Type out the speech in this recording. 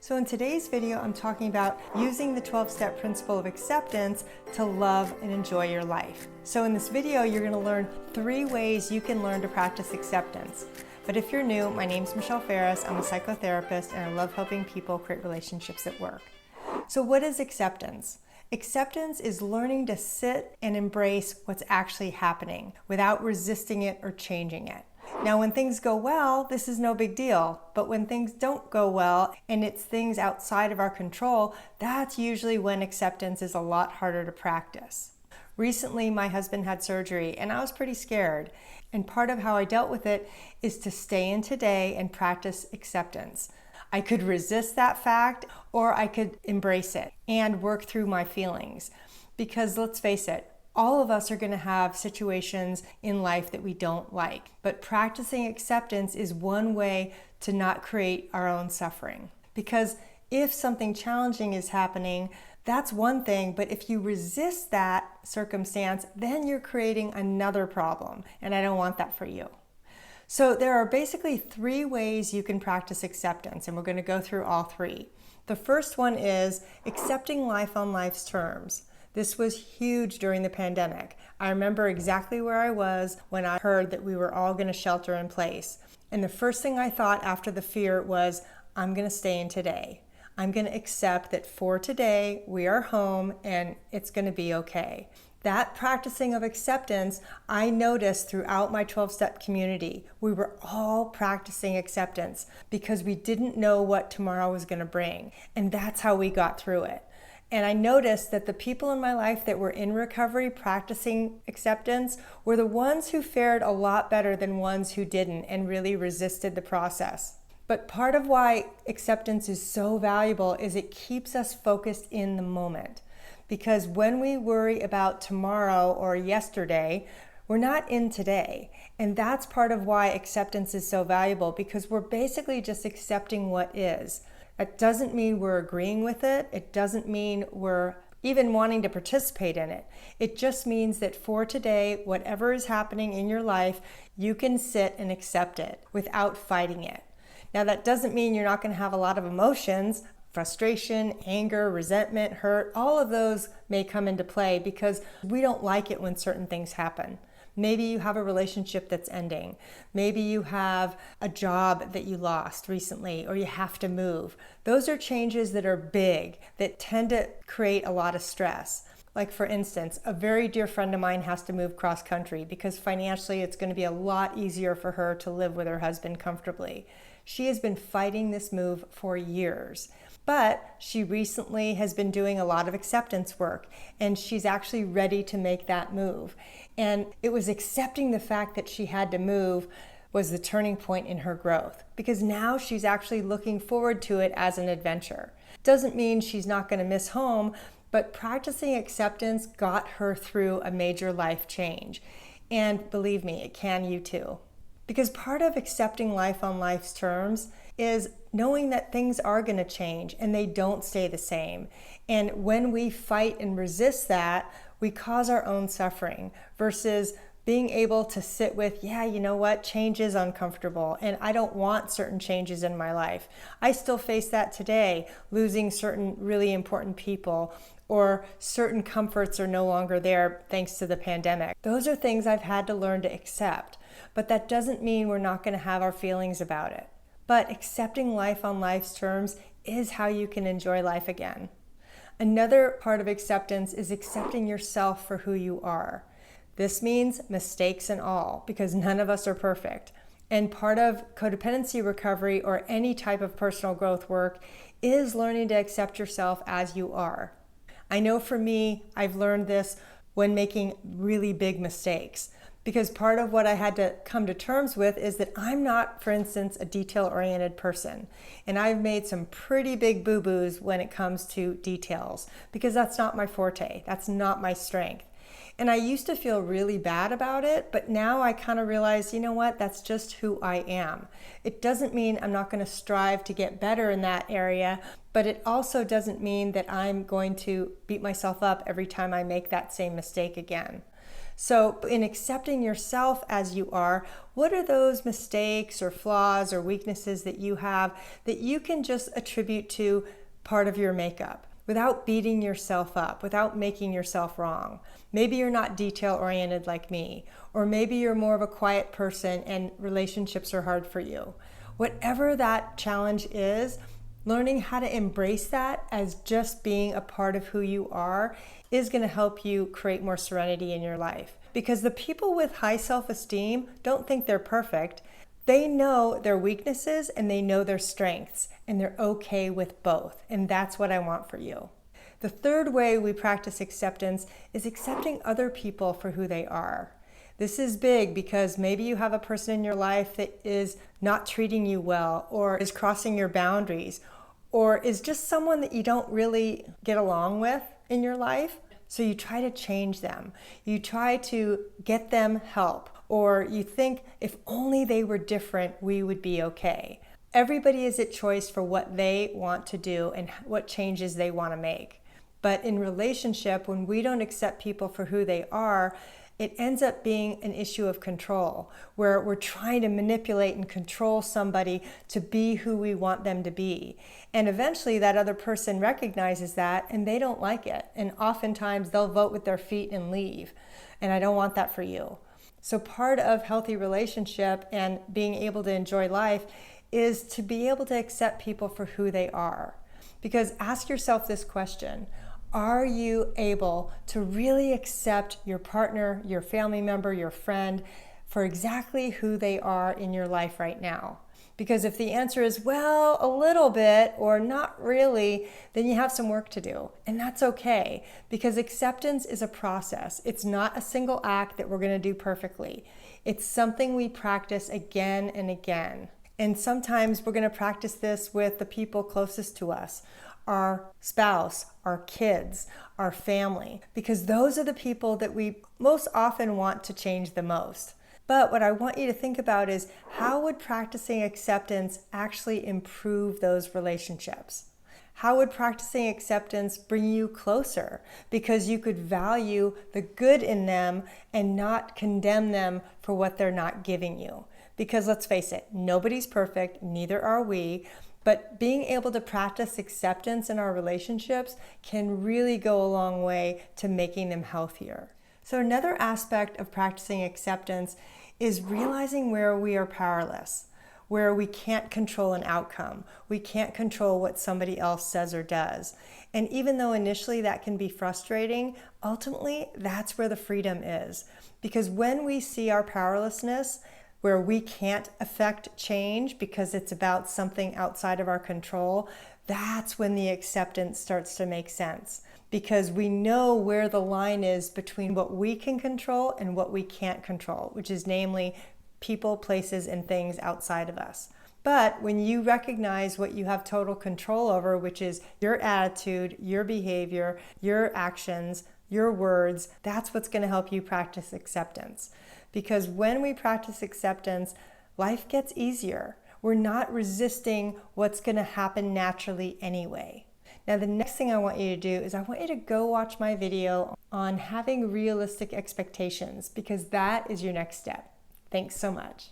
So in today's video, I'm talking about using the 12-step principle of acceptance to love and enjoy your life. So in this video, you're going to learn 3 ways you can learn to practice acceptance. But if you're new, my name's Farris. I'm a psychotherapist and I love helping people create relationships at work. So what is acceptance? Acceptance is learning to sit and embrace what's actually happening without resisting it or changing it. Now, when things go well, this is no big deal. But when things don't go well and it's things outside of our control, that's usually when acceptance is a lot harder to practice. Recently, my husband had surgery and I was pretty scared. And part of how I dealt with it is to stay in today and practice acceptance. I could resist that fact or I could embrace it and work through my feelings. Because let's face it, all of us are going to have situations in life that we don't like. But practicing acceptance is one way to not create our own suffering. Because if something challenging is happening, that's one thing, but if you resist that circumstance, then you're creating another problem, and I don't want that for you. So there are basically 3 ways you can practice acceptance, and we're going to go through all 3. The first one is accepting life on life's terms. This was huge during the pandemic. I remember exactly where I was when I heard that we were all going to shelter in place. And the first thing I thought after the fear was, I'm going to stay in today. I'm going to accept that for today, we are home and it's going to be okay. That practicing of acceptance, I noticed throughout my 12-step community. We were all practicing acceptance because we didn't know what tomorrow was going to bring. And that's how we got through it. And I noticed that the people in my life that were in recovery practicing acceptance were the ones who fared a lot better than ones who didn't and really resisted the process. But part of why acceptance is so valuable is it keeps us focused in the moment. Because when we worry about tomorrow or yesterday, we're not in today. And that's part of why acceptance is so valuable, because we're basically just accepting what is. That doesn't mean we're agreeing with it. It doesn't mean we're even wanting to participate in it. It just means that for today, whatever is happening in your life, you can sit and accept it without fighting it. Now, that doesn't mean you're not going to have a lot of emotions. Frustration, anger, resentment, hurt, all of those may come into play because we don't like it when certain things happen. Maybe you have a relationship that's ending. Maybe you have a job that you lost recently, or you have to move. Those are changes that are big, that tend to create a lot of stress. Like for instance, a very dear friend of mine has to move cross country because financially it's going to be a lot easier for her to live with her husband comfortably. She has been fighting this move for years. But she recently has been doing a lot of acceptance work, and she's actually ready to make that move. And it was accepting the fact that she had to move was the turning point in her growth, because now she's actually looking forward to it as an adventure. Doesn't mean she's not going to miss home, but practicing acceptance got her through a major life change. And believe me, it can you too. Because part of accepting life on life's terms is knowing that things are going to change and they don't stay the same. And when we fight and resist that, we cause our own suffering versus being able to sit with, yeah, you know what, change is uncomfortable and I don't want certain changes in my life. I still face that today, losing certain really important people, or certain comforts are no longer there thanks to the pandemic. Those are things I've had to learn to accept, but that doesn't mean we're not going to have our feelings about it. But accepting life on life's terms is how you can enjoy life again. Another part of acceptance is accepting yourself for who you are. This means mistakes and all, because none of us are perfect. And part of codependency recovery or any type of personal growth work is learning to accept yourself as you are. I know for me, I've learned this when making really big mistakes. Because part of what I had to come to terms with is that I'm not, for instance, a detail-oriented person. And I've made some pretty big boo-boos when it comes to details, because that's not my forte. That's not my strength. And I used to feel really bad about it, but now I kind of realize, you know what, that's just who I am. It doesn't mean I'm not going to strive to get better in that area, but it also doesn't mean that I'm going to beat myself up every time I make that same mistake again. So in accepting yourself as you are, what are those mistakes or flaws or weaknesses that you have that you can just attribute to part of your makeup without beating yourself up, without making yourself wrong? Maybe you're not detail-oriented like me, or maybe you're more of a quiet person and relationships are hard for you. Whatever that challenge is, learning how to embrace that as just being a part of who you are is going to help you create more serenity in your life. Because the people with high self-esteem don't think they're perfect. They know their weaknesses and they know their strengths, and they're okay with both. And that's what I want for you. The third way we practice acceptance is accepting other people for who they are. This is big because maybe you have a person in your life that is not treating you well, or is crossing your boundaries, or is just someone that you don't really get along with in your life. So you try to change them. You try to get them help, or you think if only they were different, we would be okay. Everybody is at choice for what they want to do and what changes they want to make. But in relationship, when we don't accept people for who they are, it ends up being an issue of control, where we're trying to manipulate and control somebody to be who we want them to be. And eventually that other person recognizes that and they don't like it. And oftentimes they'll vote with their feet and leave. And I don't want that for you. So part of healthy relationship and being able to enjoy life is to be able to accept people for who they are. Because ask yourself this question: are you able to really accept your partner, your family member, your friend for exactly who they are in your life right now? Because if the answer is, well, a little bit or not really, then you have some work to do. And that's okay, because acceptance is a process. It's not a single act that we're going to do perfectly. It's something we practice again and again. And sometimes we're going to practice this with the people closest to us, our spouse, our kids, our family, because those are the people that we most often want to change the most. But what I want you to think about is, how would practicing acceptance actually improve those relationships? How would practicing acceptance bring you closer? Because you could value the good in them and not condemn them for what they're not giving you. Because let's face it, nobody's perfect, neither are we. But being able to practice acceptance in our relationships can really go a long way to making them healthier. So another aspect of practicing acceptance is realizing where we are powerless, where we can't control an outcome. We can't control what somebody else says or does. And even though initially that can be frustrating, ultimately that's where the freedom is. Because when we see our powerlessness, where we can't affect change because it's about something outside of our control, that's when the acceptance starts to make sense. Because we know where the line is between what we can control and what we can't control, which is namely people, places, and things outside of us. But when you recognize what you have total control over, which is your attitude, your behavior, your actions, your words, that's what's going to help you practice acceptance. Because when we practice acceptance, life gets easier. We're not resisting what's going to happen naturally anyway. Now, the next thing I want you to do is I want you to go watch my video on having realistic expectations, because that is your next step. Thanks so much.